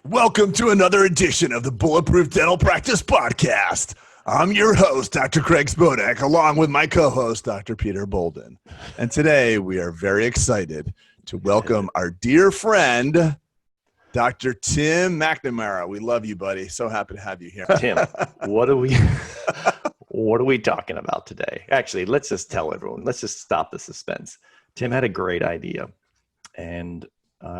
Welcome to another edition of the Bulletproof Dental Practice Podcast. I'm your host, Dr. Craig Spodak, along with my co-host, Dr. Peter Boulden. And today we are very excited to welcome our dear friend, Dr. Tim McNamara. We love you, buddy. So happy to have you here. Tim, what are we talking about today? Actually, let's just tell everyone. Let's just stop the suspense. Tim had a great idea, and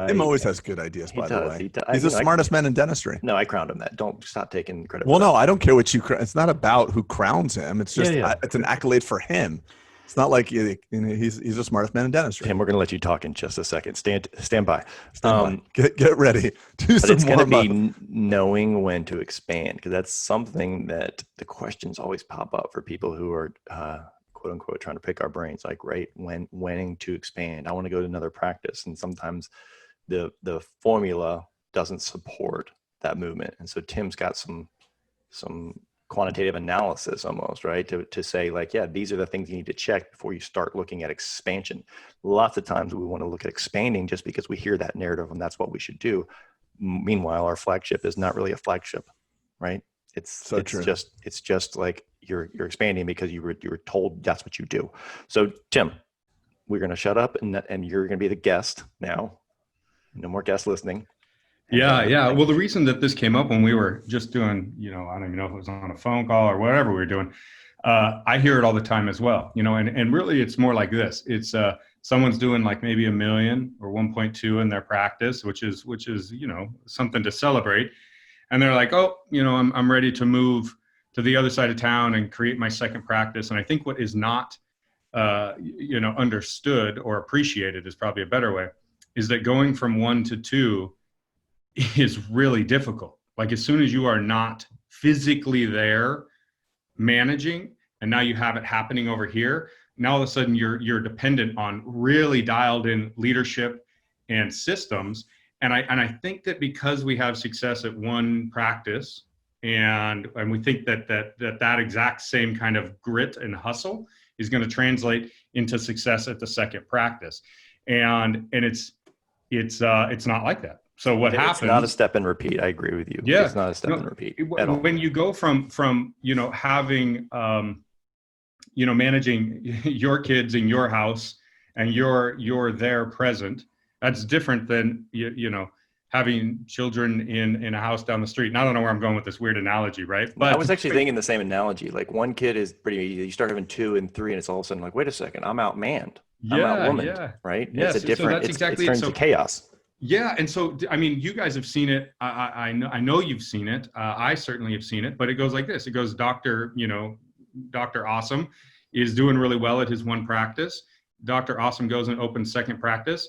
Tim always has good ideas, by the way. He's the smartest man in dentistry. No, I crowned him that. Don't stop taking credit. Well, no, I don't care what you crown. It's not about who crowns him. It's just it's an accolade for him. It's not like he's the smartest man in dentistry. Tim, we're going to let you talk in just a second. Stand by. Get ready. But it's going to be knowing when to expand, because that's something that the questions always pop up for people who are quote unquote trying to pick our brains, like, right, when to expand. I want to go to another practice, and sometimes the formula doesn't support that movement. And so Tim's got some quantitative analysis almost, right, to say, like, yeah, these are the things you need to check before you start looking at expansion. Lots of times we want to look at expanding just because we hear that narrative and that's what we should do. Meanwhile, our flagship is not really a flagship, right? It's just like you're expanding because you were told that's what you do. So Tim, we're going to shut up and you're going to be the guest now. No more guests listening. Yeah. Well, the reason that this came up when we were just doing, I don't even know if it was on a phone call or whatever we were doing. I hear it all the time as well, and really it's more like this. It's someone's doing like maybe 1 million or 1.2 in their practice, which is, something to celebrate. And they're like, oh, I'm ready to move to the other side of town and create my second practice. And I think what is not, understood or appreciated is probably a better way, is that going from 1 to 2 is really difficult. Like, as soon as you are not physically there managing, and now you have it happening over here, now all of a sudden you're dependent on really dialed in leadership and systems. And I think that because we have success at one practice, and we think that exact same kind of grit and hustle is going to translate into success at the second practice, and it's not like that. So what happens? It's not a step and repeat. I agree with you. Yeah, it's not a step and repeat at all. When you go from having managing your kids in your house and you're there present, that's different than having children in a house down the street. And I don't know where I'm going with this weird analogy, right? But I was actually thinking the same analogy. Like, one kid is pretty easy. You start having 2 and 3, and it's all of a sudden like, wait a second, I'm outmanned. I'm outwomaned, right? Yes. It's a different. So it turns to chaos. Yeah, and so you guys have seen it. I know you've seen it. I certainly have seen it. But it goes like this. It goes, Dr. Awesome is doing really well at his one practice. Dr. Awesome goes and opens second practice,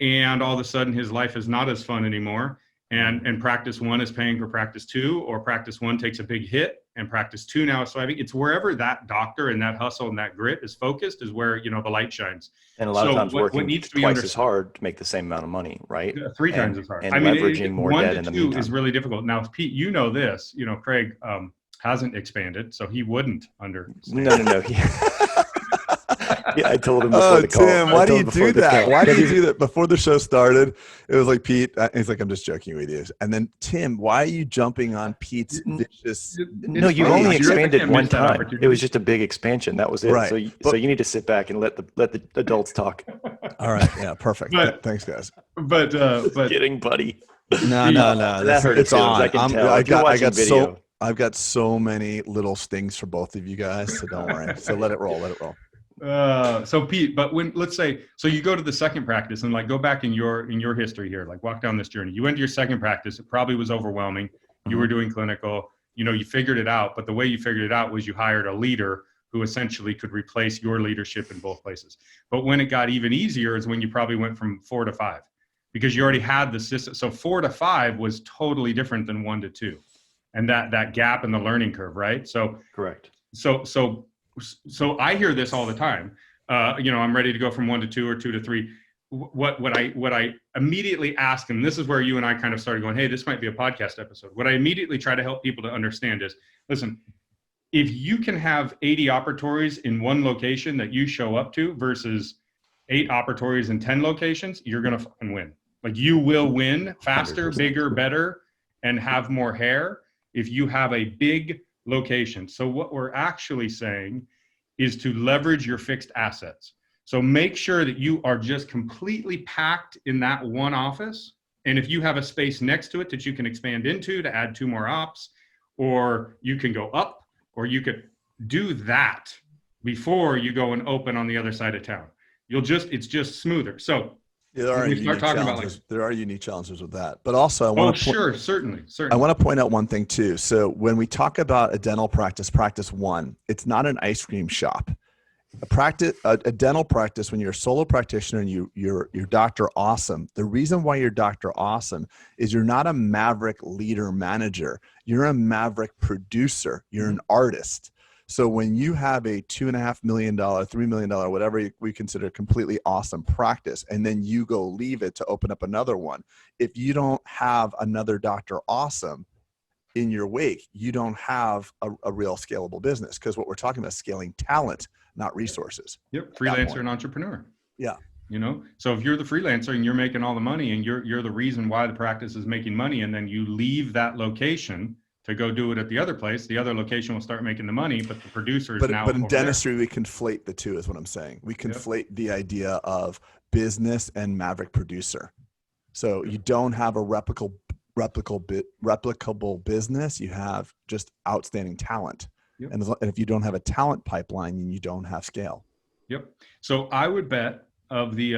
and all of a sudden his life is not as fun anymore. And practice 1 is paying for practice 2, or practice 1 takes a big hit and practice 2 now is thriving. It's wherever that doctor and that hustle and that grit is focused is where, the light shines. And a lot of times working twice as hard to make the same amount of money, right? 3 times as hard. And leveraging more debt in the meantime. 1 to 2 is really difficult. Now, Pete, this, Craig hasn't expanded, so he wouldn't understand. No. Yeah, I told him before the call. Tim, why do you do that? Why do you do that? Before the show started, it was like, Pete, he's like, I'm just joking with you. And then, Tim, why are you jumping on Pete's vicious? No, you only expanded one time. It was just a big expansion. That was it. Right. So you need to sit back and let the adults talk. All right. Yeah, perfect. Thanks, guys. But kidding, buddy. No. That hurt. It's on. I can tell. I've got so many little stings for both of you guys, so don't worry. So let it roll. So Pete, but let's say, so you go to the second practice and like go back in your history here, like walk down this journey. You went to your second practice. It probably was overwhelming. You were doing clinical, you figured it out, but the way you figured it out was you hired a leader who essentially could replace your leadership in both places. But when it got even easier is when you probably went from 4 to 5, because you already had the system. So 4 to 5 was totally different than 1 to 2. And that gap in the learning curve, right? So correct. So I hear this all the time. I'm ready to go from 1 to 2 or 2 to 3. What I immediately ask, and this is where you and I kind of started going, hey, this might be a podcast episode. What I immediately try to help people to understand is, listen, if you can have 80 operatories in one location that you show up to versus 8 operatories in 10 locations, you're going to fucking win. Like, you will win faster, 100%. Bigger, better and have more hair if you have a big location. So what we're actually saying is to leverage your fixed assets. So make sure that you are just completely packed in that one office. And if you have a space next to it that you can expand into to add 2 more ops, or you can go up, or you could do that before you go and open on the other side of town. It's just smoother. So there are we start talking about there are unique challenges with that, but also I want to certainly. I want to point out one thing too. So when we talk about a dental practice, practice one, it's not an ice cream shop. A dental practice, when you're a solo practitioner and you're Dr. Awesome, the reason why you're Dr. Awesome is you're not a maverick leader manager. You're a maverick producer. You're an artist. So when you have a $2.5 million, $3 million, whatever we consider completely awesome practice, and then you go leave it to open up another one, if you don't have another Dr. Awesome in your wake, you don't have a real scalable business, because what we're talking about is scaling talent, not resources. Yep, freelancer and entrepreneur. Yeah. So if you're the freelancer and you're making all the money and you're the reason why the practice is making money, and then you leave that location to go do it at the other place, the other location will start making the money, but the producer is now. But in dentistry, we conflate the two, is what I'm saying. We conflate the idea of business and maverick producer. So you don't have a replicable business. You have just outstanding talent. Yep. And if you don't have a talent pipeline, you don't have scale. Yep. So I would bet of the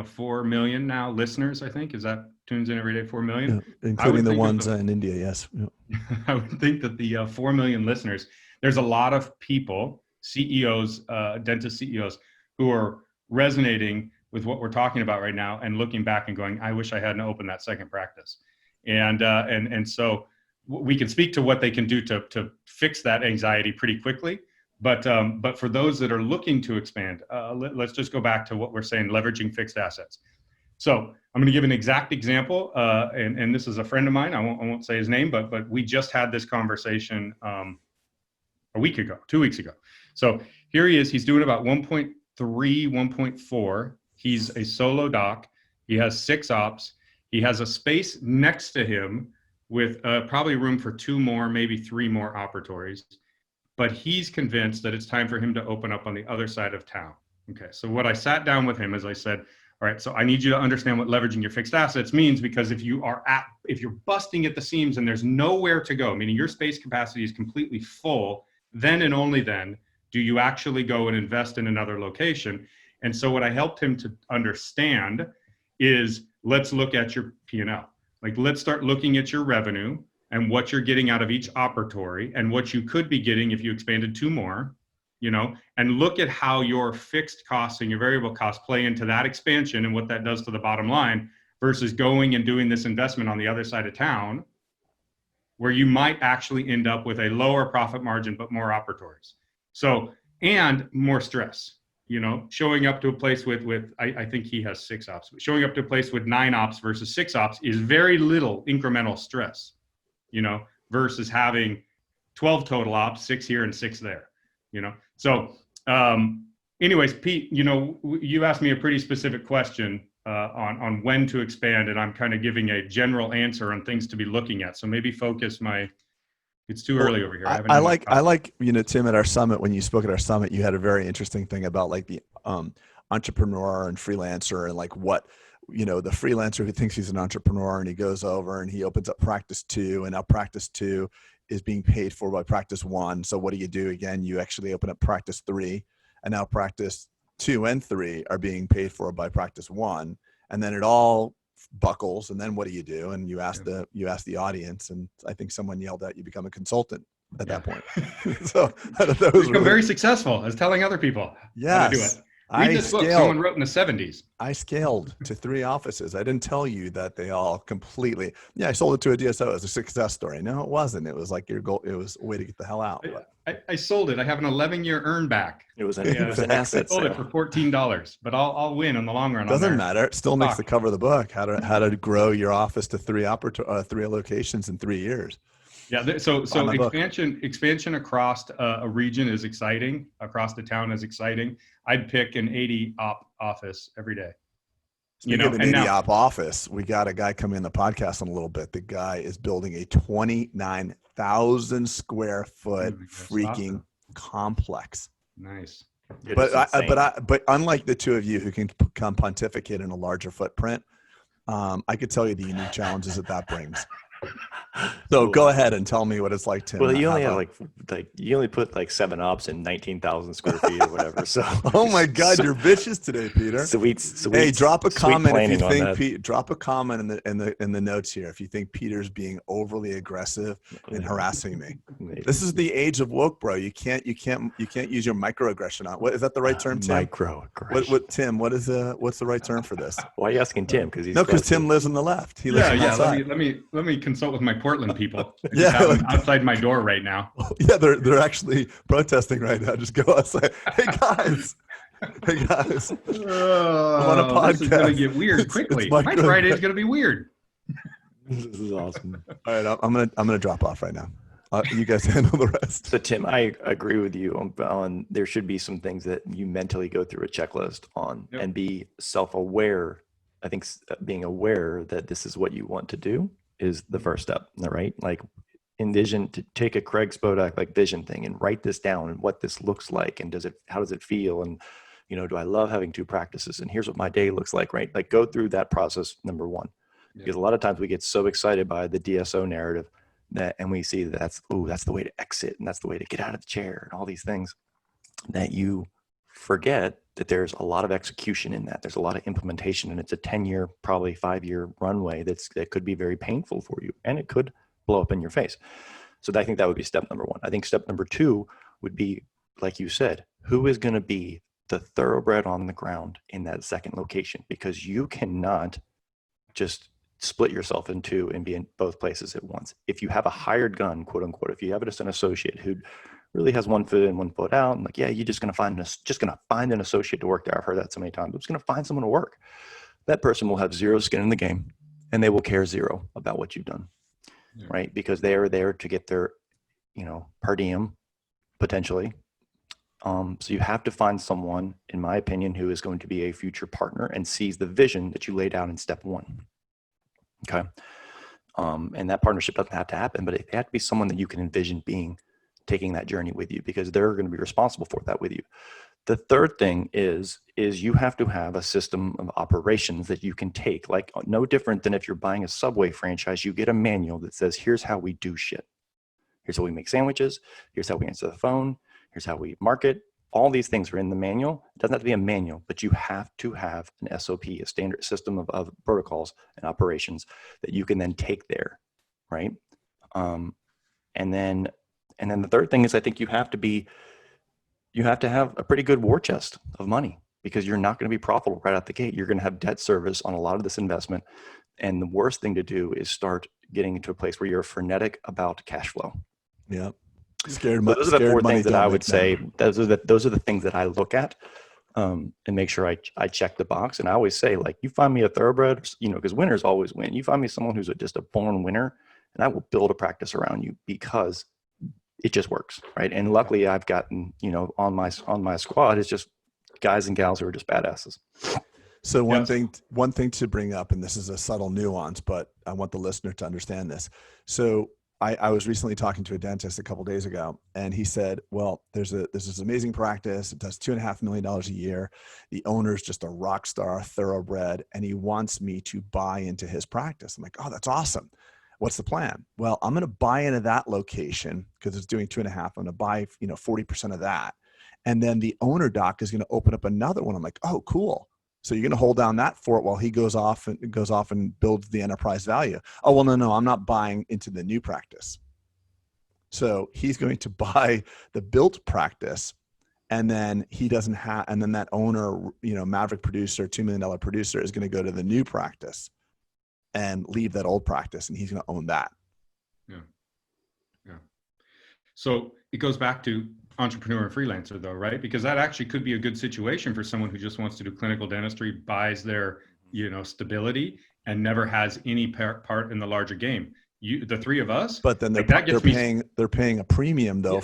4 million now listeners, I think, is that tunes in every day, 4 million, including the ones in India. Yes. Yep. I would think that the 4 million listeners, there's a lot of people, CEOs, dentist CEOs, who are resonating with what we're talking about right now and looking back and going, I wish I hadn't opened that second practice. And so we can speak to what they can do to fix that anxiety pretty quickly. But for those that are looking to expand, let's just go back to what we're saying, leveraging fixed assets. So I'm going to give an exact example, and this is a friend of mine. I won't say his name, but we just had this conversation a week ago, 2 weeks ago. So here he is. He's doing about 1.3, 1.4. He's a solo doc. He has 6 ops. He has a space next to him with probably room for 2 more, maybe 3 more operatories. But he's convinced that it's time for him to open up on the other side of town. Okay, so what I sat down with him is I said, all right, so I need you to understand what leveraging your fixed assets means, because if you're busting at the seams and there's nowhere to go, meaning your space capacity is completely full, then and only then do you actually go and invest in another location. And so what I helped him to understand is, let's look at your P&L. Like, let's start looking at your revenue and what you're getting out of each operatory and what you could be getting if you expanded 2 more, and look at how your fixed costs and your variable costs play into that expansion and what that does to the bottom line, versus going and doing this investment on the other side of town, where you might actually end up with a lower profit margin, but more operatories. So, and more stress, showing up to a place with I think he has 6 ops, but showing up to a place with 9 ops versus 6 ops is very little incremental stress, versus having 12 total ops, 6 here and 6 there, So anyways, Pete, you asked me a pretty specific question on when to expand, and I'm kind of giving a general answer on things to be looking at. So maybe focus it's too early over here. I like, Tim, at our summit, when you spoke at our summit, you had a very interesting thing about like the entrepreneur and freelancer, and like what, the freelancer who thinks he's an entrepreneur and he goes over and he opens up practice 2, and now practice 2 is being paid for by practice 1. So what do? Again, you actually open up practice 3, and now practice 2 and 3 are being paid for by practice 1. And then it all buckles. And then what do? And you ask the audience, and I think someone yelled out, you become a consultant at that point. So that was become very successful as telling other people how to do it. Read this book someone wrote in the 70s. I scaled to 3 offices. I didn't tell you that they all completely, I sold it to a DSO as a success story. No, it wasn't. It was like your goal. It was a way to get the hell out. I sold it. I have an 11-year earn back. It was an asset. I sold it for $14, but I'll win in the long run. Doesn't matter. It still makes the cover of the book. How to grow your office to 3 locations in 3 years. Yeah. So expansion across a region is exciting. Across the town is exciting. I'd pick an 80 op office every day. Speaking of an and now, idiop office, we got a guy coming in the podcast in a little bit. The guy is building a 29,000 square foot freaking complex. nice. But unlike the two of you who can come pontificate in a larger footprint, I could tell you the unique challenges that brings. So go ahead and tell me what it's like, Tim. Well, you only have you only put like 7 ops in 19,000 square feet or whatever. So oh my God, you're vicious today, Peter. Sweet. Hey, drop a comment if you think drop a comment in the notes here if you think Peter's being overly aggressive and harassing me. Maybe. This is the age of woke, bro. You can't use your microaggression on. What is that the right term, Tim? Microaggression. What Tim? What's the right term for this? Why are you asking Tim? Because Tim lives on the left. He lives on the side. Let me consult with my Portland people. Yeah, outside my door right now. Yeah, they're actually protesting right now. Just go outside. Hey guys. I'm on a podcast. This is gonna get weird quickly. My Friday is gonna be weird. This is awesome. All right, I'm gonna drop off right now. You guys handle the rest. So Tim, I agree with you on there should be some things that you mentally go through a checklist on and be self-aware. I think being aware that this is what you want to do is the first step, right? Like envision, to take a Craig Spodak like vision thing and write this down and what this looks like and how does it feel, and do I love having 2 practices, and here's what my day looks like, right? Like go through that process, number 1. Because a lot of times we get so excited by the DSO narrative and we see that's the way to exit and that's the way to get out of the chair and all these things, that you forget that there's a lot of execution in that. There's a lot of implementation, and it's a 10-year, probably 5-year runway that could be very painful for you, and it could blow up in your face. So I think that would be step number 1. I think step number 2 would be, like you said, who is going to be the thoroughbred on the ground in that second location? Because you cannot just split yourself in 2 and be in both places at once. If you have a hired gun, quote unquote, if you have just an associate who really has 1 foot in, 1 foot out, and like, yeah, you're just going to find an associate to work there. I've heard that so many times. I'm just going to find someone to work. That person will have 0 skin in the game, and they will care 0 about what you've done, right? Because they are there to get their, per diem, potentially. So you have to find someone, in my opinion, who is going to be a future partner and sees the vision that you laid out in step 1. Okay. And that partnership doesn't have to happen, but it had to be someone that you can envision taking that journey with you, because they're going to be responsible for that with you. The third thing is you have to have a system of operations that you can take, like no different than if you're buying a Subway franchise. You get a manual that says, here's how we do shit. Here's how we make sandwiches. Here's how we answer the phone. Here's how we market. All these things are in the manual. It doesn't have to be a manual, but you have to have an SOP, a standard system of protocols and operations that you can then take there, right? And then the third thing is, I think you have to have a pretty good war chest of money, because you're not going to be profitable right out the gate. You're going to have debt service on a lot of this investment. And the worst thing to do is start getting into a place where you're frenetic about cash flow. Yeah. Those are the 4 things that I would say. Those are the things that I look at and make sure I check the box. And I always say, like, you find me a thoroughbred, because winners always win. You find me someone who's just a born winner, and I will build a practice around you, because it just works, right? And luckily, I've gotten, on my squad is just guys and gals who are just badasses. So one thing to bring up, and this is a subtle nuance, but I want the listener to understand this. So I was recently talking to a dentist a couple of days ago, and he said, well, there's this amazing practice. It does $2.5 million a year. The owner's just a rock star, thoroughbred, and he wants me to buy into his practice. I'm like, oh, that's awesome. What's the plan? Well, I'm going to buy into that location because it's doing 2.5. I'm going to buy, 40% of that. And then the owner doc is going to open up another one. I'm like, oh, cool. So you're going to hold down that fort while he goes off and builds the enterprise value. Oh, well, no, I'm not buying into the new practice. So he's going to buy the built practice, and then and then that owner, maverick producer, $2 million producer is going to go to the new practice and leave that old practice, and he's going to own that. Yeah. So it goes back to entrepreneur and freelancer, though, right? Because that actually could be a good situation for someone who just wants to do clinical dentistry, buys their, stability, and never has any part in the larger game. The 3 of us, but then they're paying a premium though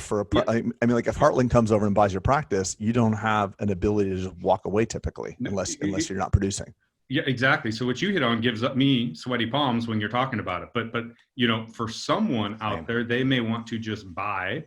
I mean, like if Heartland comes over and buys your practice, you don't have an ability to just walk away typically, unless you're not producing. Yeah, exactly. So what you hit on gives up me sweaty palms when you're talking about it. But you know, for someone out there, they may want to just buy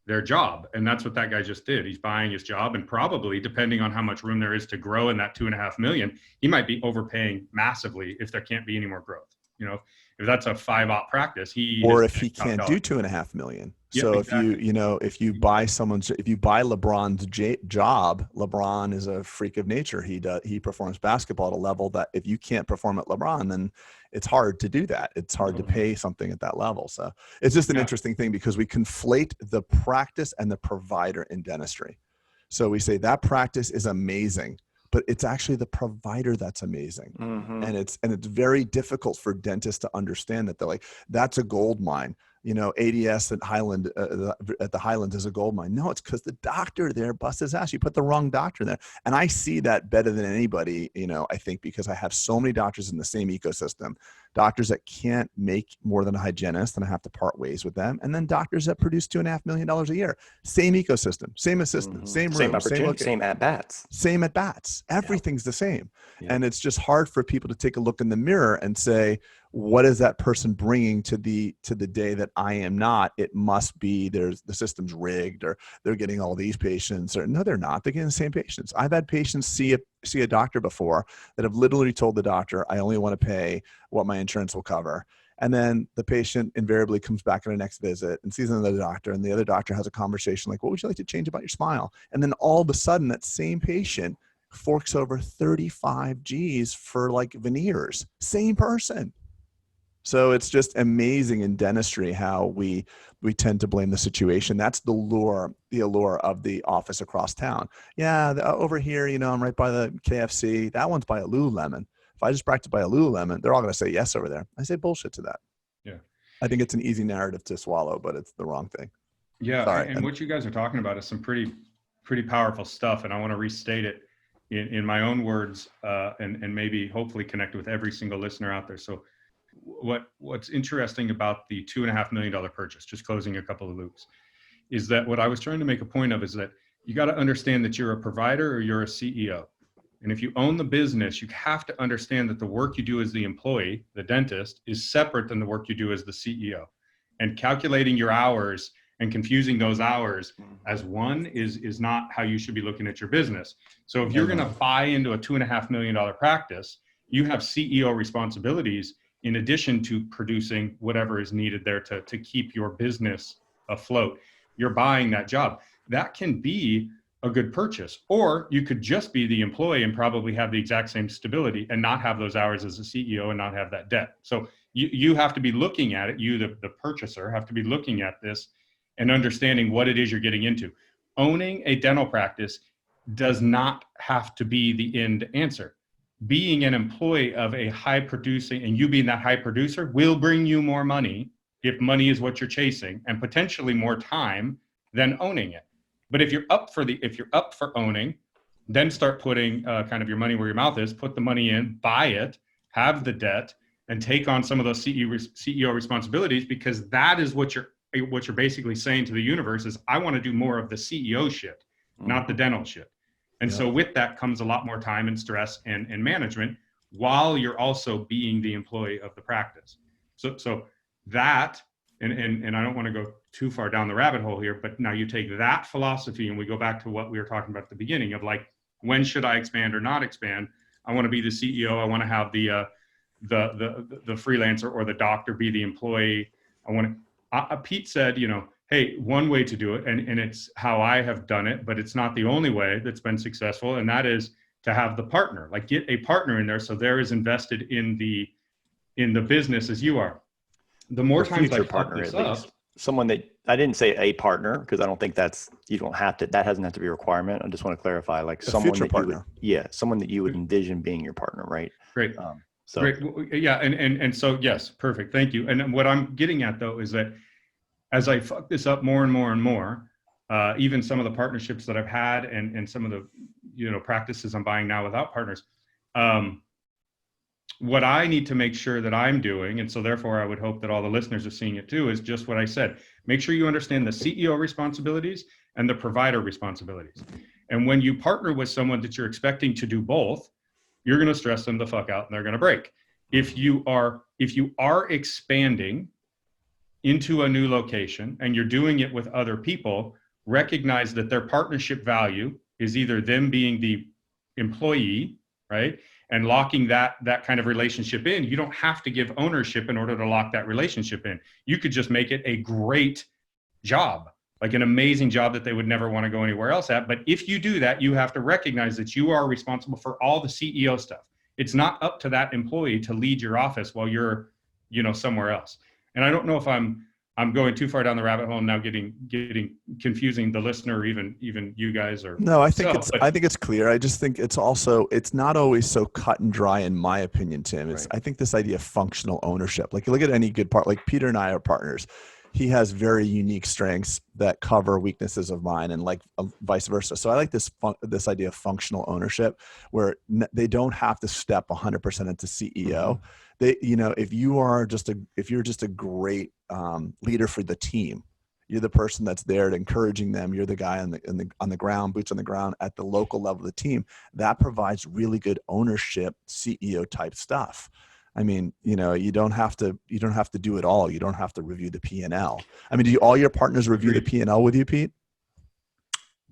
their job. And that's what that guy just did. He's buying his job, and probably, depending on how much room there is to grow in that 2.5 million, he might be overpaying massively if there can't be any more growth. You know, if that's a 5-op practice, or if he can't do 2.5 million. So exactly. if you buy LeBron's job, LeBron is a freak of nature. He performs basketball at a level that if you can't perform at LeBron, then it's hard to do that. It's hard to pay something at that level. So it's just an interesting thing, because we conflate the practice and the provider in dentistry. So we say that practice is amazing, but it's actually the provider that's amazing. Mm-hmm. And it's very difficult for dentists to understand that. They're like, that's a gold mine. You know, ADS at Highland, at the Highlands is a gold mine. No, it's because the doctor there busts his ass. You put the wrong doctor there. And I see that better than anybody, you know, I think, because I have so many doctors in the same ecosystem, doctors that can't make more than a hygienist and I have to part ways with them. And then doctors that produce $2.5 million a year, same ecosystem, same assistant, same room, same at bats, everything's the same. Yeah. And it's just hard for people to take a look in the mirror and say, what is that person bringing to the day that I am not? It must be the system's rigged, or they're getting all these patients, or no, they're not. They're getting the same patients. I've had patients see a doctor before that have literally told the doctor, I only want to pay what my insurance will cover. And then the patient invariably comes back on the next visit and sees another doctor, and the other doctor has a conversation like, what would you like to change about your smile? And then all of a sudden that same patient forks over 35 G's for like veneers, same person. So it's just amazing in dentistry how we tend to blame the situation. That's the allure of the office across town. Yeah, over here, you know, I'm right by the KFC. That one's by a Lululemon. If I just practice by a Lululemon, they're all going to say yes over there. I say bullshit to that. Yeah. I think it's an easy narrative to swallow, but it's the wrong thing. Yeah. Sorry. And what you guys are talking about is some pretty powerful stuff. And I want to restate it in my own words, and maybe hopefully connect with every single listener out there. So what's interesting about the $2.5 million purchase, just closing a couple of loops, is that what I was trying to make a point of is that you got to understand that you're a provider or you're a CEO. And if you own the business, you have to understand that the work you do as the employee, the dentist, is separate than the work you do as the CEO. And calculating your hours and confusing those hours as one is not how you should be looking at your business. So if you're going to buy into a $2.5 million practice, you have CEO responsibilities in addition to producing whatever is needed there to keep your business afloat. You're buying that job. That can be a good purchase, or you could just be the employee and probably have the exact same stability and not have those hours as a CEO and not have that debt. So you have to be looking at it. You, the purchaser, have to be looking at this and understanding what it is you're getting into. Owning a dental practice does not have to be the end answer. Being an employee of a high producing, and you being that high producer, will bring you more money if money is what you're chasing, and potentially more time than owning it. But if you're up for owning, then start putting kind of your money where your mouth is. Put the money in, buy it, have the debt, and take on some of those CEO responsibilities, because that is what you're basically saying to the universe is, I want to do more of the CEO shit, not the dental shit. And so with that comes a lot more time and stress and management, while you're also being the employee of the practice. So that, and I don't want to go too far down the rabbit hole here, but now you take that philosophy and we go back to what we were talking about at the beginning of like, when should I expand or not expand? I want to be the CEO. I want to have the freelancer or the doctor be the employee. Pete said, you know, hey, one way to do it, and it's how I have done it, but it's not the only way that's been successful, and that is to have the partner, like get a partner in there so they're as invested in the business as you are. The more times I fuck this up, someone that, I didn't say a partner, because I don't think that hasn't have to be a requirement. I just want to clarify, like someone that partner. Someone that you would envision being your partner, right? Great. Great. Yeah. And so, yes, perfect. Thank you. And what I'm getting at though, is that as I fuck this up more and more and more, even some of the partnerships that I've had and some of the, practices I'm buying now without partners, what I need to make sure that I'm doing, and so therefore I would hope that all the listeners are seeing it too, is just what I said. Make sure you understand the CEO responsibilities and the provider responsibilities. And when you partner with someone that you're expecting to do both, you're going to stress them the fuck out and they're going to break. If you are expanding into a new location and you're doing it with other people, recognize that their partnership value is either them being the employee, right? And locking that kind of relationship in. You don't have to give ownership in order to lock that relationship in. You could just make it a great job, like an amazing job that they would never want to go anywhere else at. But if you do that, you have to recognize that you are responsible for all the CEO stuff. It's not up to that employee to lead your office while you're, somewhere else. And I don't know if I'm going too far down the rabbit hole and now getting confusing the listener, or even you guys, or no. I think it's clear. I just think it's not always so cut and dry, in my opinion, Tim. It's right. I think this idea of functional ownership, like you look at any good part, like Peter and I are partners. He has very unique strengths that cover weaknesses of mine, and like vice versa. So I like this idea of functional ownership, where they don't have to step 100% into CEO. They, if you're just a great leader for the team, you're the person that's there to encouraging them. You're the guy on the ground, boots on the ground at the local level of the team. That provides really good ownership, CEO type stuff. I mean, you don't have to do it all. You don't have to review the P&L. I mean, do all your partners review the P&L with you, Pete?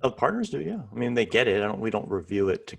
The partners do, yeah. I mean, they get it. We don't review it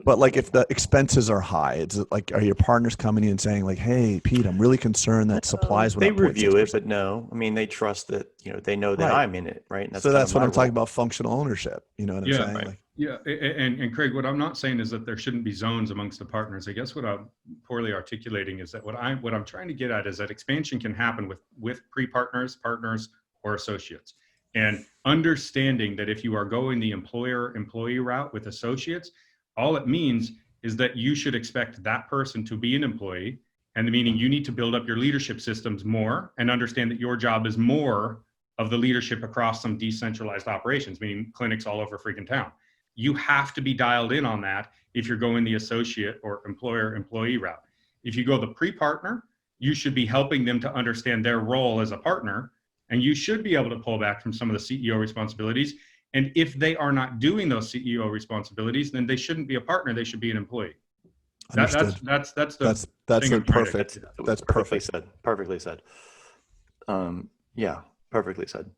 but like if the expenses are high, it's like, are your partners coming in and saying like, "Hey, Pete, I'm really concerned that supplies went up 0.6%." They review it, but no. I mean, they trust that, they know that I'm in it, right? And that's what I'm talking about, functional ownership. You know what I'm saying? Right. Yeah. And Craig, what I'm not saying is that there shouldn't be zones amongst the partners. I guess what I'm poorly articulating is that what I'm trying to get at is that expansion can happen with pre-partners, partners, or associates. And understanding that if you are going the employer-employee route with associates, all it means is that you should expect that person to be an employee, and meaning you need to build up your leadership systems more and understand that your job is more of the leadership across some decentralized operations, meaning clinics all over freaking town. You have to be dialed in on that if you're going the associate or employer-employee route. If you go the pre-partner, you should be helping them to understand their role as a partner, and you should be able to pull back from some of the CEO responsibilities. And if they are not doing those CEO responsibilities, then they shouldn't be a partner. They should be an employee. That's perfect. That's perfectly said. Perfectly said. Yeah, perfectly said.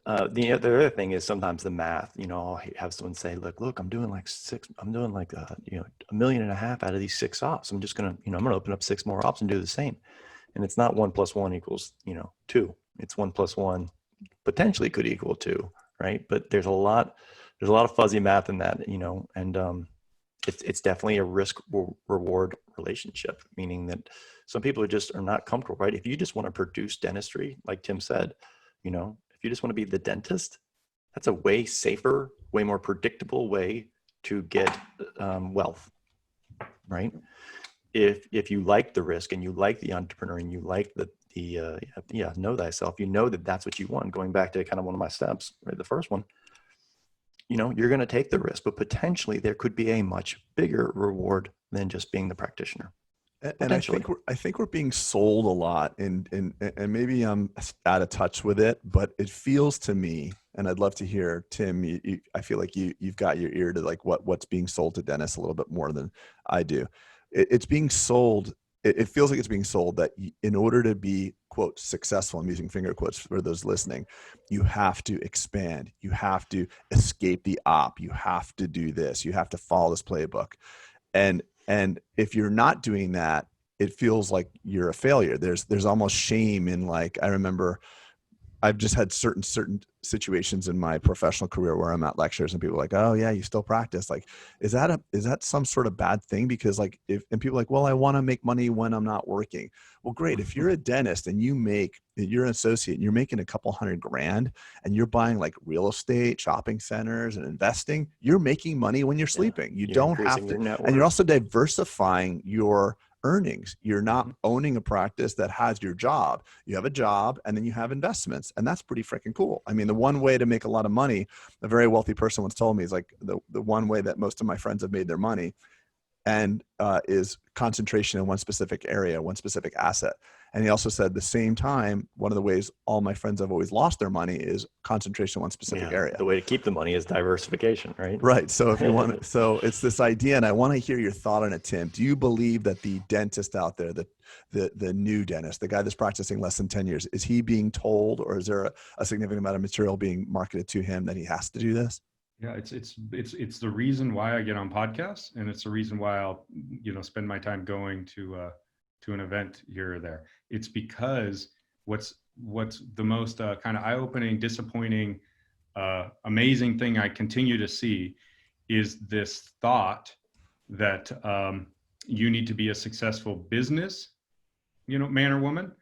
The other thing is sometimes the math. I'll have someone say, "Look, I'm doing like $1.5 million out of these 6 ops. I'm just gonna, I'm gonna open up 6 more ops and do the same." And it's not 1 + 1 = 2. It's 1 + 1 potentially could equal 2. Right. But there's a lot of fuzzy math in that, and it's definitely a risk reward relationship, meaning that some people are not comfortable, right? If you just want to produce dentistry, like Tim said, if you just want to be the dentist, that's a way safer, way more predictable way to get wealth, right? If you like the risk and you like the entrepreneur and you like the know thyself, that's what you want. Going back to kind of one of my steps, right? The first one, you're going to take the risk, but potentially there could be a much bigger reward than just being the practitioner. And I think we're being sold a lot, and maybe I'm out of touch with it, but it feels to me, and I'd love to hear, Tim, I feel like you've got your ear to like what's being sold to dentists a little bit more than I do. It's being sold. It feels like it's being sold that in order to be, quote, successful, I'm using finger quotes for those listening, you have to expand. You have to escape the op. You have to do this. You have to follow this playbook. And if you're not doing that, it feels like you're a failure. There's almost shame in, like, I remember I've just had certain situations in my professional career where I'm at lectures and people are like, "Oh yeah, you still practice." Like, is that some sort of bad thing? Because like, and people are like, "Well, I want to make money when I'm not working." Well, great. If you're a dentist and you're an associate and you're making a couple $100,000 and you're buying like real estate, shopping centers, and investing, you're making money when you're sleeping. You don't have to, and you're also diversifying your earnings. You're not owning a practice that has your job. You have a job and then you have investments, and that's pretty freaking cool. I mean, the one way to make a lot of money, a very wealthy person once told me, is like the one way that most of my friends have made their money and is concentration in one specific area, one specific asset. And he also said, the same time, one of the ways all my friends have always lost their money is concentration in one specific area. The way to keep the money is diversification, right? Right. So if you want to, so it's this idea, and I want to hear your thought on it, Tim. Do you believe that the dentist out there, the new dentist, the guy that's practicing less than 10 years, is he being told, or is there a significant amount of material being marketed to him that he has to do this? Yeah, it's the reason why I get on podcasts, and it's the reason why I'll spend my time going to an event here or there. It's because what's the most kind of eye-opening, disappointing, amazing thing I continue to see is this thought that you need to be a successful business, man or woman,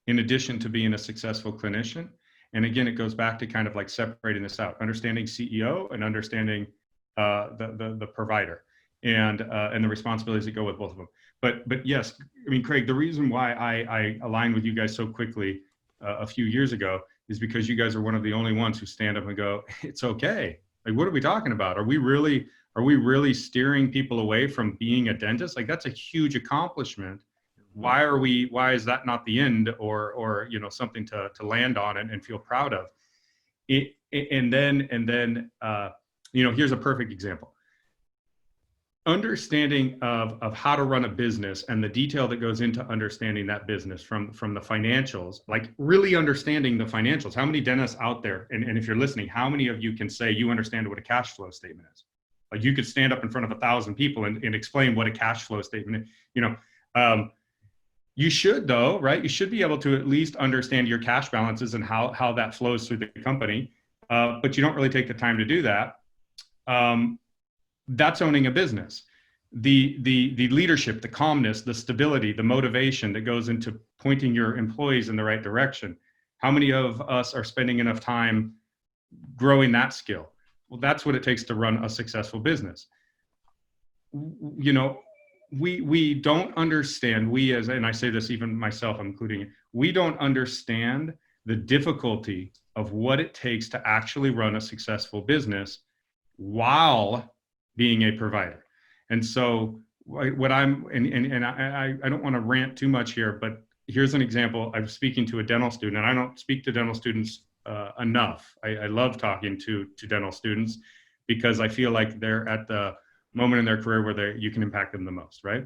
in addition to being a successful clinician. And again, it goes back to kind of like separating this out, understanding CEO and understanding the provider and the responsibilities that go with both of them. But yes, I mean, Craig, the reason why I aligned with you guys so quickly a few years ago is because you guys are one of the only ones who stand up and go, it's okay. Like, what are we talking about? Are we really steering people away from being a dentist? Like, that's a huge accomplishment. Why is that not the end or something to land on and feel proud of? And then here's a perfect example. Understanding of how to run a business and the detail that goes into understanding that business from the financials, like really understanding the financials. How many dentists out there, and if you're listening, how many of you can say you understand what a cash flow statement is? Like, you could stand up in front of 1,000 people and explain what a cash flow statement is. You should, though, right? You should be able to at least understand your cash balances and how that flows through the company, but you don't really take the time to do that. That's owning a business. The leadership, the calmness, the stability, the motivation that goes into pointing your employees in the right direction. How many of us are spending enough time growing that skill? Well, that's what it takes to run a successful business. We don't understand, and I say this even myself, I'm including it, we don't understand the difficulty of what it takes to actually run a successful business while being a provider. And so I don't want to rant too much here, but here's an example. I'm speaking to a dental student, and I don't speak to dental students enough. I love talking to dental students because I feel like they're at the moment in their career where you can impact them the most, right?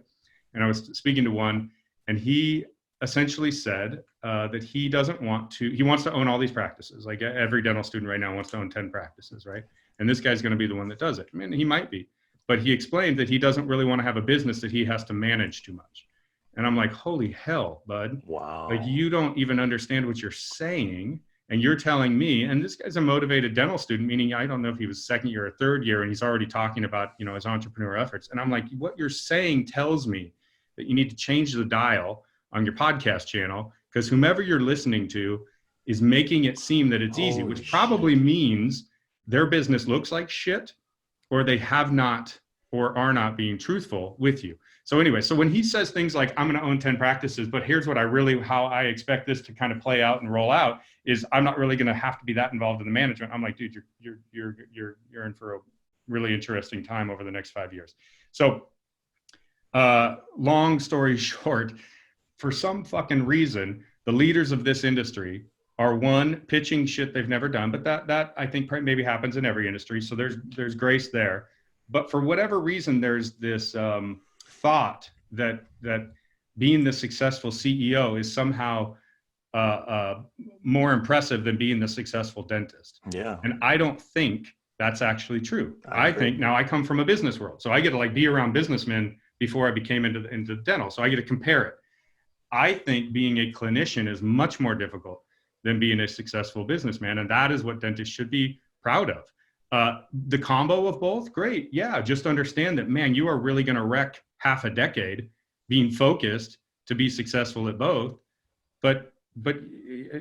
And I was speaking to one, and he essentially said that he wants to own all these practices. Like, every dental student right now wants to own 10 practices, right? And this guy's going to be the one that does it. I mean, he might be, but he explained that he doesn't really want to have a business that he has to manage too much. And I'm like, holy hell, bud. Wow. Like, you don't even understand what you're saying. And you're telling me, and this guy's a motivated dental student, meaning I don't know if he was second year or third year, and he's already talking about, his entrepreneurial efforts. And I'm like, what you're saying tells me that you need to change the dial on your podcast channel, because whomever you're listening to is making it seem that it's easy, which probably means their business looks like shit, or they have not or are not being truthful with you. So anyway, so when he says things like, I'm going to own 10 practices, but here's how I expect this to kind of play out and roll out, is I'm not really going to have to be that involved in the management. I'm like, dude, you're in for a really interesting time over the next 5 years. So long story short, for some fucking reason, the leaders of this industry are pitching shit they've never done, but that I think maybe happens in every industry. So there's grace there. But for whatever reason, there's this thought that being the successful CEO is somehow more impressive than being the successful dentist. Yeah. And I don't think that's actually true. I think, now I come from a business world, so I get to be around businessmen before I became into dental. So I get to compare it. I think being a clinician is much more difficult than being a successful businessman. And that is what dentists should be proud of. The combo of both, great. Yeah, just understand that, man, you are really going to wreck half a decade being focused to be successful at both. But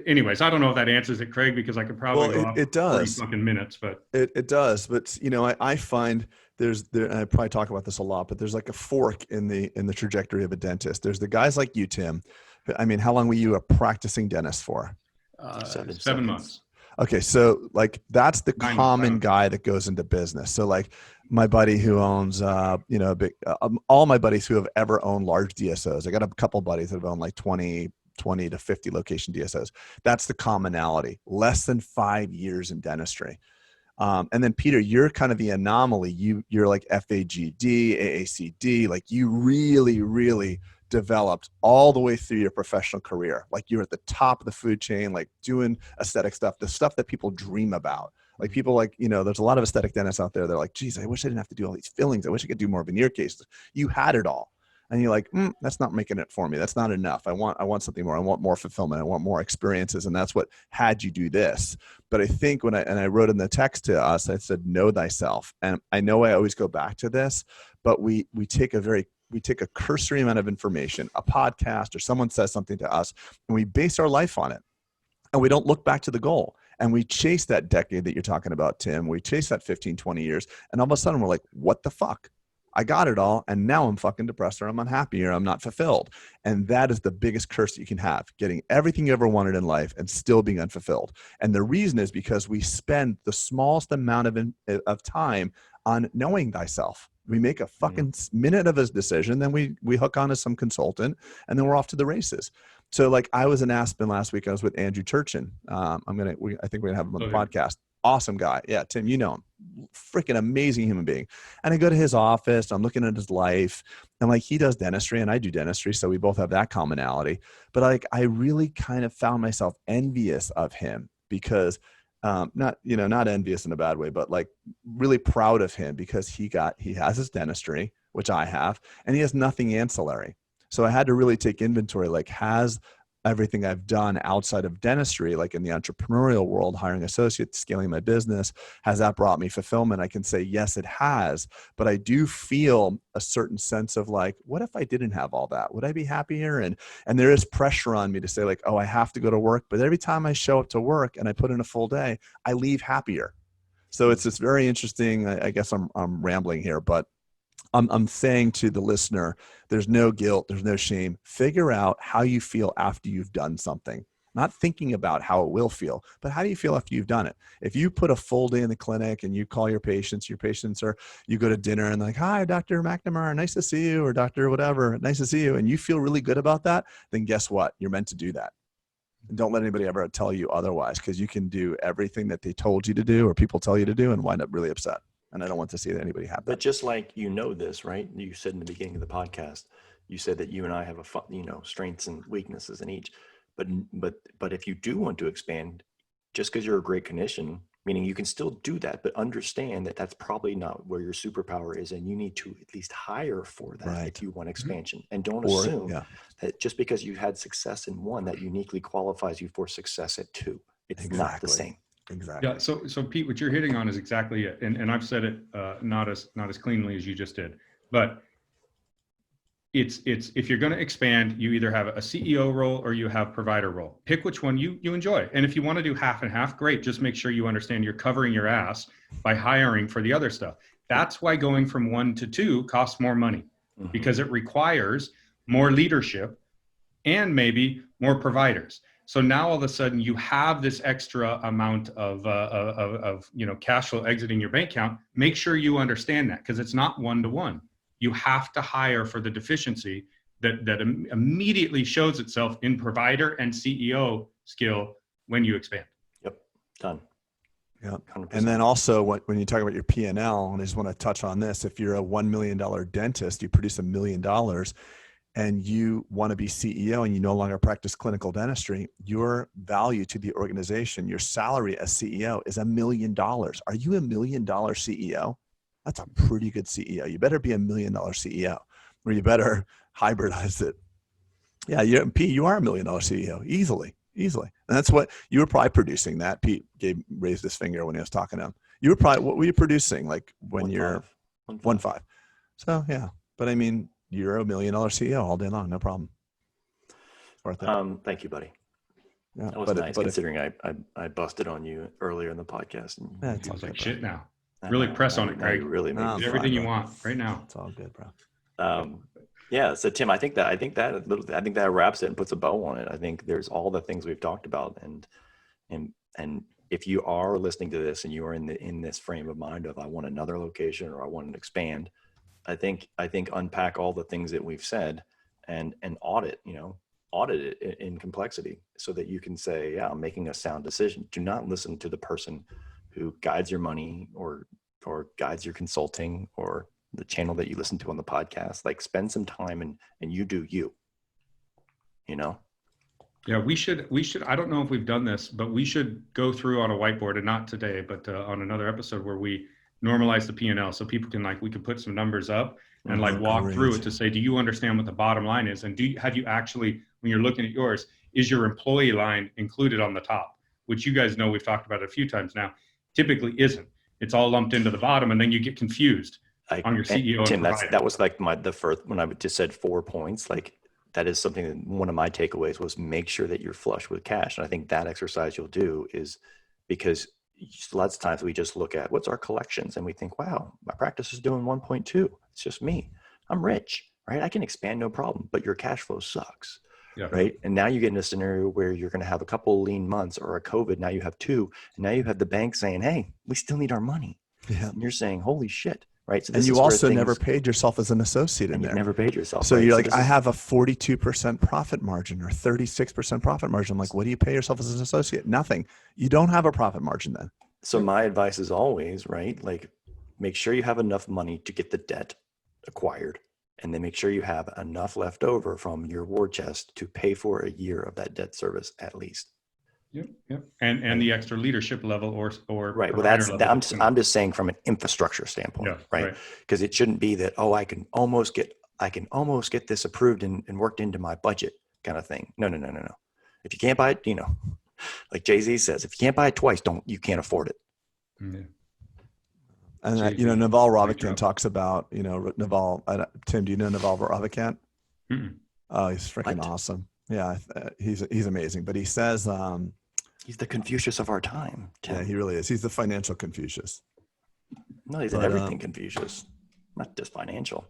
anyways, I don't know if that answers it, Craig, because I could probably go it does 40 fucking minutes, but it does. But I find and I probably talk about this a lot, but there's like a fork in the trajectory of a dentist. There's the guys like you, Tim. I mean, how long were you a practicing dentist for? 7 months. Okay. So that's the common guy that goes into business. So my buddy who owns, all my buddies who have ever owned large DSOs, I got a couple buddies that have owned 20 20 to 50 location DSOs. That's the commonality. Less than 5 years in dentistry. And then Peter, you're kind of the anomaly. You're like FAGD, AACD, like you really, really developed all the way through your professional career. Like you're at the top of the food chain, like doing aesthetic stuff, the stuff that people dream about. Like people like, there's a lot of aesthetic dentists out there. They're like, geez, I wish I didn't have to do all these fillings. I wish I could do more veneer cases. You had it all. And you're like, that's not making it for me. That's not enough. I want something more. I want more fulfillment. I want more experiences. And that's what had you do this. But I think I wrote in the text to us, I said, know thyself. And I know I always go back to this, but we take a cursory amount of information, a podcast or someone says something to us, and we base our life on it. And we don't look back to the goal. And we chase that decade that you're talking about, Tim. We chase that 15, 20 years. And all of a sudden we're like, what the fuck? I got it all. And now I'm fucking depressed or I'm unhappy or I'm not fulfilled. And that is the biggest curse that you can have, getting everything you ever wanted in life and still being unfulfilled. And the reason is because we spend the smallest amount of time on knowing thyself. We make a fucking minute of a decision, then we hook on to some consultant, and then we're off to the races. So like I was in Aspen last week. I was with Andrew Turchin. I think we're gonna have him on the podcast. Awesome guy. Yeah, Tim, you know him. Freaking amazing human being. And I go to his office. I'm looking at his life, and like he does dentistry and I do dentistry, so we both have that commonality. But like I really kind of found myself envious of him because. Not envious in a bad way, but like really proud of him because he has his dentistry, which I have, and he has nothing ancillary. So I had to really take inventory, like has everything I've done outside of dentistry, like in the entrepreneurial world, hiring associates, scaling my business, has that brought me fulfillment? I can say, yes, it has, but I do feel a certain sense of like, what if I didn't have all that? Would I be happier? And there is pressure on me to say like, oh, I have to go to work. But every time I show up to work and I put in a full day, I leave happier. So it's this very interesting, I guess I'm rambling here, but I'm saying to the listener, there's no guilt, there's no shame. Figure out how you feel after you've done something. Not thinking about how it will feel, but how do you feel after you've done it? If you put a full day in the clinic and you call your patients are, you go to dinner and they're like, hi, Dr. McNamara, nice to see you, or Dr. whatever, nice to see you. And you feel really good about that, then guess what? You're meant to do that. And don't let anybody ever tell you otherwise, because you can do everything that they told you to do or people tell you to do and wind up really upset. And I don't want to see anybody have that. But just like this, right? You said in the beginning of the podcast, you said that you and I have strengths and weaknesses in each. But if you do want to expand, just because you're a great clinician, meaning you can still do that, but understand that that's probably not where your superpower is, and you need to at least hire for that if you want expansion. And don't assume that just because you had success in one, that uniquely qualifies you for success at two. It's not the same. Exactly. Yeah. So Pete, what you're hitting on is exactly it. And I've said it not as cleanly as you just did, but it's if you're going to expand, you either have a CEO role or you have provider role. Pick which one you enjoy. And if you want to do half and half, great. Just make sure you understand you're covering your ass by hiring for the other stuff. That's why going from 1 to 2 costs more money, because it requires more leadership and maybe more providers. So now all of a sudden you have this extra amount of cash flow exiting your bank account. Make sure you understand that, because it's not 1-to-1. You have to hire for the deficiency that immediately shows itself in provider and CEO skill when you expand. Yep, done. Yeah. 100%. And then also when you talk about your P&L, and I just want to touch on this, if you're a $1 million dentist, you produce $1 million, and you want to be CEO and you no longer practice clinical dentistry, your value to the organization, your salary as CEO is $1 million. Are you $1 million CEO? That's a pretty good CEO. You better be $1 million CEO, or you better hybridize it. Yeah, you are $1 million CEO, easily. And that's what you were probably producing. That Pete raised his finger when he was talking to him. What were you producing? Like when you're 1.5. So yeah, but I mean, you're $1 million CEO all day long, no problem. Thank you, buddy. Yeah, that was nice, considering I busted on you earlier in the podcast. And it sounds like shit now. Really press on it, Greg. Really make everything you want right now. It's all good, bro. Yeah. So Tim, I think that wraps it and puts a bow on it. I think there's all the things we've talked about, and if you are listening to this and you are in this frame of mind of I want another location or I want to expand, I think unpack all the things that we've said and audit, audit it in complexity so that you can say, yeah, I'm making a sound decision. Do not listen to the person who guides your money or guides your consulting or the channel that you listen to on the podcast. Like, spend some time and you do you, you know? Yeah, we should, I don't know if we've done this, but we should go through on a whiteboard, and not today, but on another episode where we normalize the P&L so people can, like, we could put some numbers up and like walk through it to say, do you understand what the bottom line is? And have you actually, when you're looking at yours, is your employee line included on the top? Which you guys know, we've talked about it a few times now, typically isn't. It's all lumped into the bottom, and then you get confused on your CEO. Tim, that was like the first, when I just said 4 points, like that is something that one of my takeaways was, make sure that you're flush with cash. And I think that exercise you'll do is, because lots of times we just look at what's our collections and we think, wow, my practice is doing 1.2. It's just me. I'm rich, right? I can expand no problem, but your cash flow sucks. Yeah. Right. And now you get in a scenario where you're going to have a couple lean months or a COVID. Now you have 2. And now you have the bank saying, hey, we still need our money. Yeah. And you're saying, holy shit. Right. So and you also never paid yourself as an associate in there. You never paid yourself. So you're like, I have a 42% profit margin or 36% profit margin. I'm like, what do you pay yourself as an associate? Nothing. You don't have a profit margin then. So my advice is always, right, like, make sure you have enough money to get the debt acquired. And then make sure you have enough left over from your war chest to pay for a year of that debt service at least. Yep. And the extra leadership level or right. Well, I'm just saying from an infrastructure standpoint, yeah, right? Because it shouldn't be that, oh, I can almost get this approved and worked into my budget kind of thing. No. If you can't buy it, like Jay-Z says, if you can't buy it twice, you can't afford it. Yeah. And Naval Ravikant talks about, Naval, Tim, do you know Naval Ravikant? Mm-mm. Oh, he's freaking awesome. Yeah. He's amazing, but he says, he's the Confucius of our time, Tim. Yeah, he really is. He's the financial Confucius. No, he's in everything Confucius, not just financial.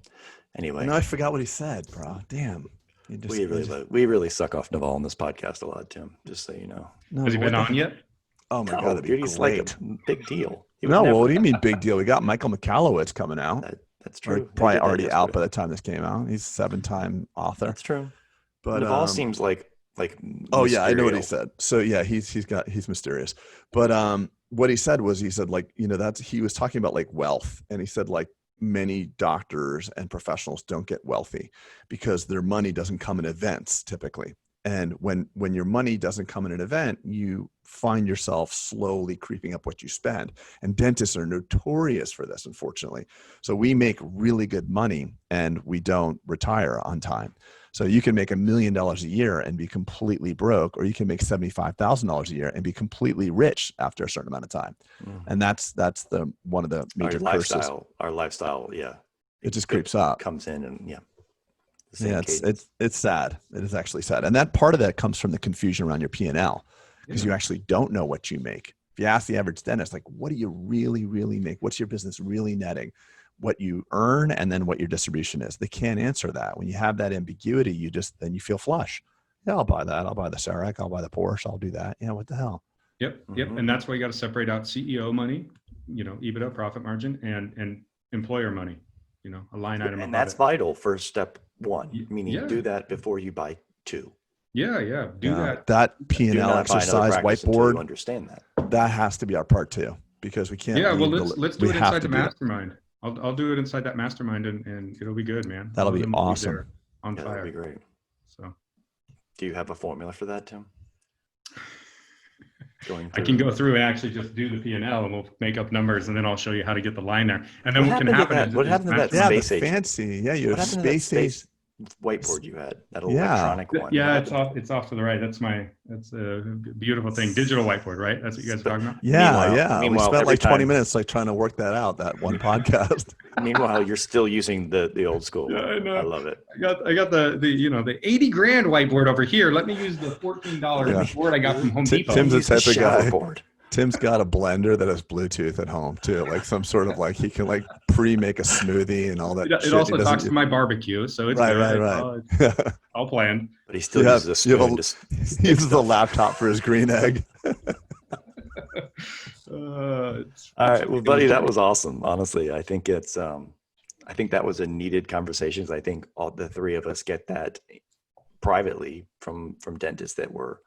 Anyway. No, I forgot what he said, bro. Damn. We really suck off Naval on this podcast a lot, Tim, just so you know. No, has he been on yet? Oh my God, he's like a big deal. What do you mean big deal? We got Michael Michalowicz coming out. That's true. Probably already out by the time this came out. He's a 7-time author. That's true. But Naval seems like oh yeah, I know what he said. So yeah, he's mysterious. But what he said was, he was talking about like wealth, and he said like many doctors and professionals don't get wealthy because their money doesn't come in events typically. And when your money doesn't come in an event, you find yourself slowly creeping up what you spend. And dentists are notorious for this, unfortunately. So we make really good money and we don't retire on time. So you can make $1 million a year and be completely broke, or you can make $75,000 a year and be completely rich after a certain amount of time. Mm. And that's one of the major curses. Our lifestyle, yeah. It just creeps up. Comes in and yeah. Yeah, it's sad. It is actually sad. And that part of that comes from the confusion around your P&L, because you actually don't know what you make. If you ask the average dentist, like, what do you really, really make? What's your business really netting? What you earn and then what your distribution is. They can't answer that. When you have that ambiguity, then you feel flush. Yeah, I'll buy that. I'll buy the Cerac. I'll buy the Porsche. I'll do that. Yeah, what the hell? Yep. And that's why you got to separate out CEO money, EBITDA, profit margin, and employer money, a line item. And that's vital for step 1, meaning do that before you buy 2. Yeah. Do that. That P&L exercise whiteboard, understand that has to be our part 2, because we can't. Yeah. Well, let's do it inside the mastermind. I'll do it inside that mastermind and it'll be good, man. That'll be awesome. On fire. That'll be great. So, do you have a formula for that, Tim? I can go through and actually just do the P&L, and we'll make up numbers, and then I'll show you how to get the line there. And then what can happen? What happened to that space age? Fancy. Yeah, you have space age whiteboard you had, that electronic one. Yeah, it's off to the right. That's a beautiful thing. Digital whiteboard, right? That's what you guys are talking about? Yeah. We spent like 20 minutes trying to work that out, that one podcast. Meanwhile, you're still using the old school. Yeah, I know. I love it. I got the $80,000 whiteboard over here. Let me use the $14 board I got from Home Depot. Tim's the type of guy. Tim's got a blender that has Bluetooth at home too, like some sort of like he can like pre-make a smoothie and all that. It also talks to my barbecue, so it's right. It's all planned. But he still uses a spoon. He uses a laptop for his green egg. All right, well, buddy, that was awesome. Honestly, I think I think that was a needed conversation. I think all the 3 of us get that privately from dentists that were,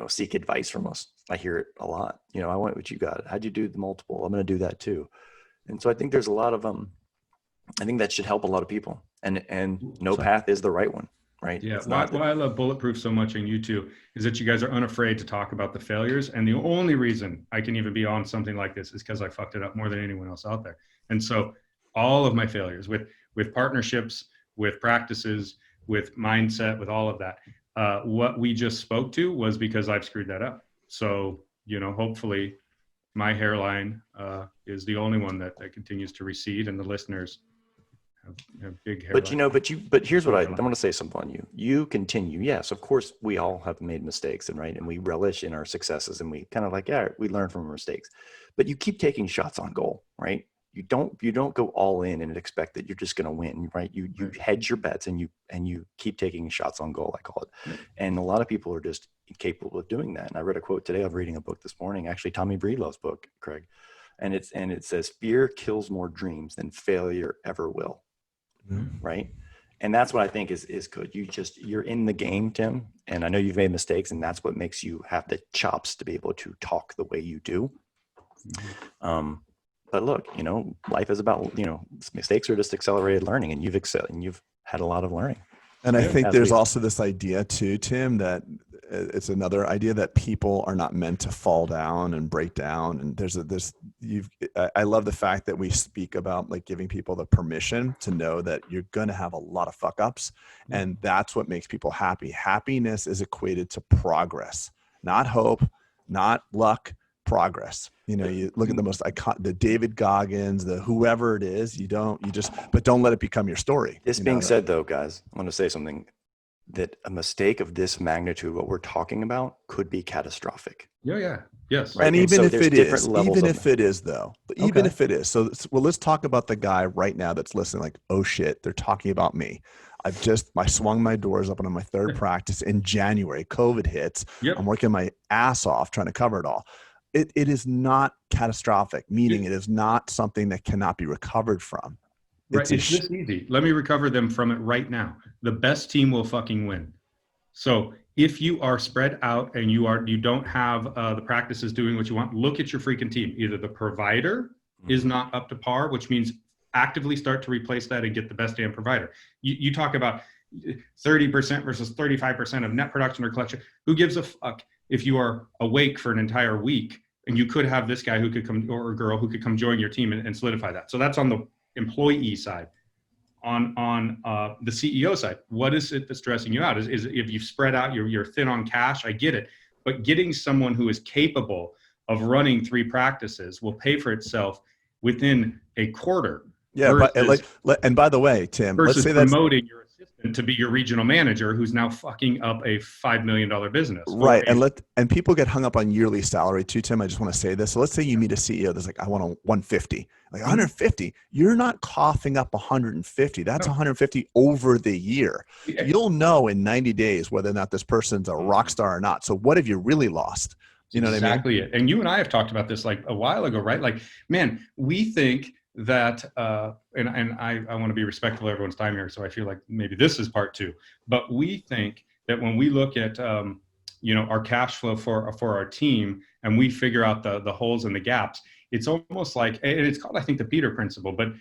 seek advice from us. I hear it a lot. I want what you got. How'd you do the multiple? I'm going to do that too. And so I think there's a lot of, I think that should help a lot of people, and no path is the right one. Right. Yeah. Why I love Bulletproof so much, and you too, is that you guys are unafraid to talk about the failures. And the only reason I can even be on something like this is because I fucked it up more than anyone else out there. And so all of my failures with partnerships, with practices, with mindset, with all of that, what we just spoke to was because I've screwed that up. So, hopefully my hairline is the only one that continues to recede, and the listeners have big hair. But here's what I want to say something on you. You continue. Yes, of course, we all have made mistakes, and we relish in our successes, and we kind of we learn from our mistakes. But you keep taking shots on goal, right? You don't go all in and expect that you're just going to win, right? You hedge your bets, and you keep taking shots on goal, I call it. And a lot of people are just incapable of doing that. And I read a quote today. I'm reading a book this morning, actually Tommy Breedlove's book, Craig, and it says, "Fear kills more dreams than failure ever will." Right. And that's what I think is good. You're in the game, Tim. And I know you've made mistakes, and that's what makes you have the chops to be able to talk the way you do. But look, life is about, mistakes are just accelerated learning, and you've had a lot of learning. And I think there's also this idea too, Tim, that it's another idea that people are not meant to fall down and break down. And I love the fact that we speak about giving people the permission to know that you're going to have a lot of fuck ups. And that's what makes people happy. Happiness is equated to progress, not hope, not luck, progress. You look at the most iconic, the David Goggins, the whoever it is, but don't let it become your story. This being said though, guys, I want to say something, that a mistake of this magnitude, what we're talking about, could be catastrophic. Yeah. Yes. Right? And even if it is, so let's talk about the guy right now that's listening, oh shit, they're talking about me. I swung my doors open on my third practice in January. COVID hits. Yep. I'm working my ass off trying to cover it all. It is not catastrophic, meaning it is not something that cannot be recovered from. Right. It's this easy. Let me recover them from it right now. The best team will fucking win. So if you are spread out and you don't have the practices doing what you want, look at your freaking team. Either the provider is not up to par, which means actively start to replace that and get the best damn provider. You talk about 30% versus 35% of net production or collection. Who gives a fuck if you are awake for an entire week and you could have this guy who could come, or a girl who could come join your team and solidify that. So that's on the employee side. On the CEO side, what is it that's stressing you out? Is if you've spread out, you're thin on cash, I get it. But getting someone who is capable of running 3 practices will pay for itself within a quarter. Yeah, and by the way, Tim, let's say that's promoting your assistant to be your regional manager, who's now fucking up a $5 million business. Right, and people get hung up on yearly salary too, Tim. I just want to say this. So let's say you meet a CEO that's I want a 150, 150. You're not coughing up 150. That's 150 over the year. Yeah. You'll know in 90 days whether or not this person's a rock star or not. So what have you really lost? You know what I mean? Exactly it. And you and I have talked about this a while ago, right? Man, we think that, and I want to be respectful of everyone's time here, so I feel like maybe this is part 2. But we think that when we look at, our cash flow for our team, and we figure out the holes and the gaps, it's almost like, and it's called, I think, the Peter principle, but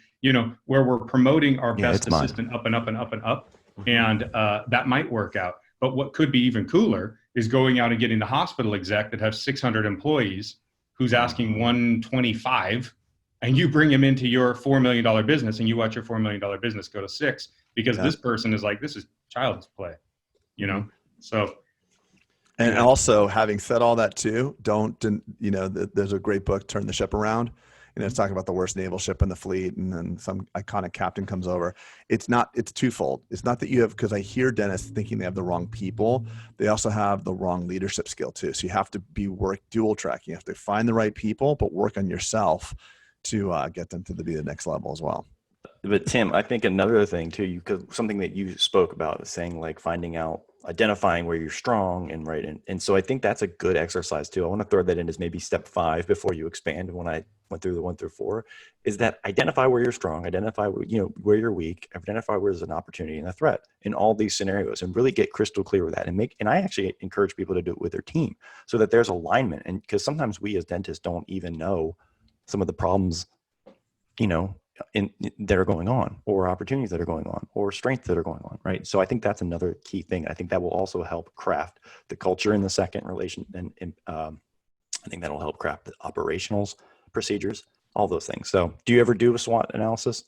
where we're promoting our best assistant up and up and up and up, and that might work out. But what could be even cooler is going out and getting the hospital exec that has 600 employees who's asking 125, and you bring him into your $4 million business, and you watch your $4 million business go to 6 because this person is this is child's play, So. And also, having said all that too, there's a great book, Turn the Ship Around. It's talking about the worst naval ship in the fleet, and then some iconic captain comes over. It's twofold. It's not that you have, because I hear dentists thinking they have the wrong people. They also have the wrong leadership skill too. So you have to dual track. You have to find the right people, but work on yourself to get them to be the next level as well. But Tim, I think another thing too, something that you spoke about is saying finding out identifying where you're strong and right. And so I think that's a good exercise too. I want to throw that in as maybe step 5 before you expand. When I went through the 1 through 4, is that identify where you're strong, identify where you're weak, identify where there's an opportunity and a threat in all these scenarios, and really get crystal clear with that. And I actually encourage people to do it with their team so that there's alignment. And because sometimes we as dentists don't even know some of the problems, that are going on, or opportunities that are going on, or strengths that are going on, right? So I think that's another key thing. I think that will also help craft the culture in the second relation, and I think that'll help craft the operationals, procedures, all those things. So do you ever do a SWOT analysis?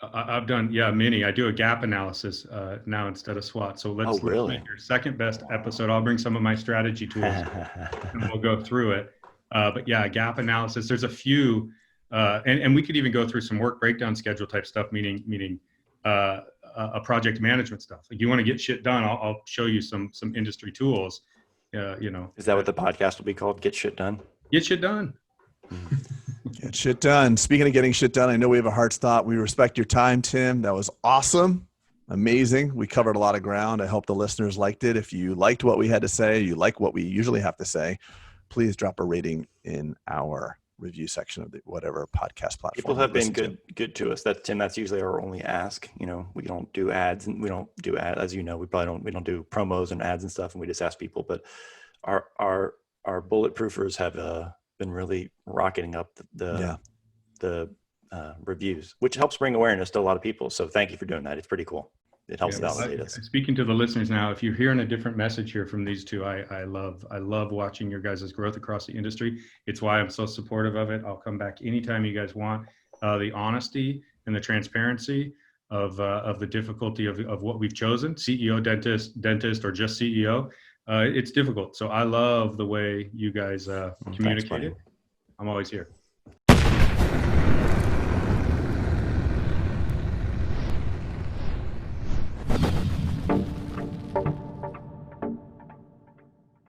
I've done, many. I do a gap analysis now instead of SWOT. So let's make your second best episode. I'll bring some of my strategy tools and we'll go through it. But yeah, gap analysis. There's a few, and we could even go through some work breakdown schedule type stuff, meaning a project management stuff. Like, you want to get shit done, I'll show you some industry tools. Is that what the podcast will be called? Get shit done? Get shit done. Get shit done. Speaking of getting shit done, I know we have a hard stop. We respect your time, Tim. That was awesome. Amazing. We covered a lot of ground. I hope the listeners liked it. If you liked what we had to say, you like what we usually have to say, please drop a rating in our review section of whatever podcast platform. People have been good to us. Tim, that's usually our only ask. We don't do ads, and we don't do ads, as you know, we don't do promos and ads and stuff, and we just ask people. But our bulletproofers have been really rocketing up the reviews, which helps bring awareness to a lot of people. So thank you for doing that. It's pretty cool. It helps validate us. Speaking to the listeners now, if you're hearing a different message here from these two, I love watching your guys' growth across the industry. It's why I'm so supportive of it. I'll come back anytime you guys want. The honesty and the transparency of the difficulty of what we've chosen, CEO, dentist, or just CEO. It's difficult. So I love the way you guys communicate it. I'm always here.